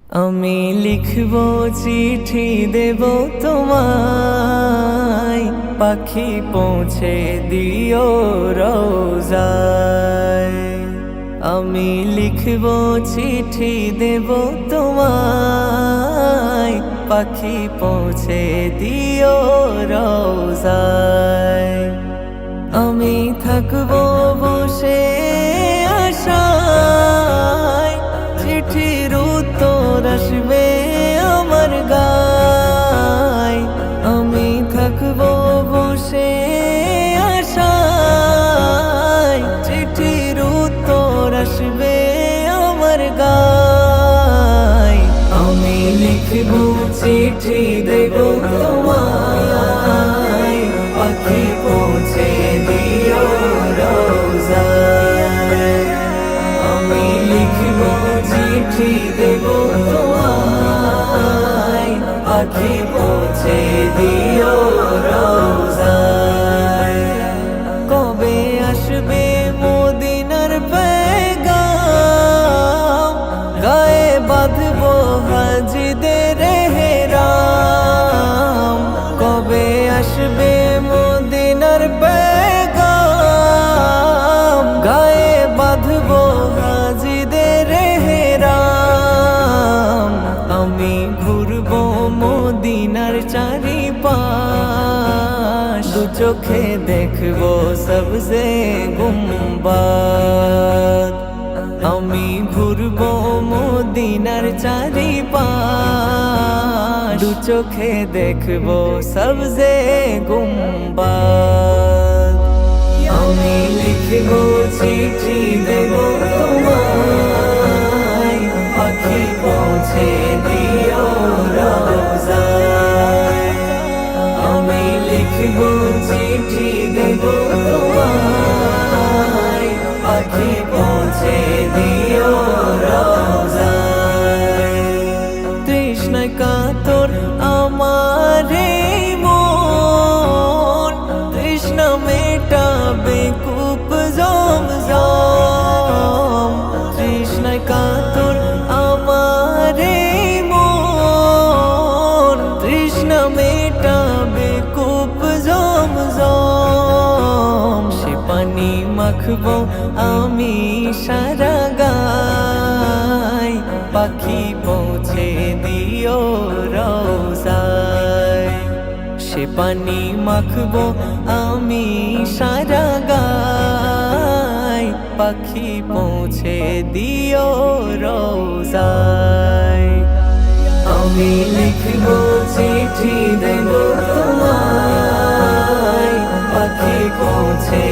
আমি লিখব চিঠি দেব তোমায়, পাখি পৌঁছে দিও রোজায়। আমি লিখব চিঠি দেব তোমায়, পাখি পৌঁছে দিও রোজায়। আমি থাকব বসে আশায়, চিঠির উত্তর আসবে আমার গায়। আমি থাকব বসে আশায়, চিঠির উত্তর আসবে আমার গায়। আমি লিখব চিঠি দেব তোমায়, পাখি পৌঁছে দিও রোজায়। আমি লিখব চিঠি দেব তোমায়, পাখি পৌঁছে দিও রোজায়। কবে আসবে মদিনার পেগাম, গায়ে বাঁধব হাজিদের হেরাম। কবে আসবে মদিনার পেগাম, গায়ে বাঁধব হাজিদের হেরাম। আমি ঘুরব মদিনার চারিপাশ, দু চোখে দেখব সবজে গুম্বাদ। আমি ঘুরব মদিনার চারিপাশ, দু চোখে দেখব সবজে গুম্বাদ। আমি লিখব চিঠি দেব তোমায়, পাখি পৌঁছে দিও রোজায়। আমি লিখব চিঠি দেব তোমায়, পাখি পৌঁছে দিও রোজায়। তৃষ্ণায় কাতর আমার এই মন, তৃষ্ণা মেটাবে কূপ জমজম। তৃষ্ণায় কাতর আমার এই মন, তৃষ্ণা মেটাবে কূপ জমজম। সে পানি মাখব আমি সারা গায়, পাখি পৌঁছে দিও রোজায়। সে পানি মাখব আমি সারা গায়, পাখি পৌঁছে দিও রোজায়। আমি লিখব চিঠি দেব তোমায়, পাখি পৌঁছে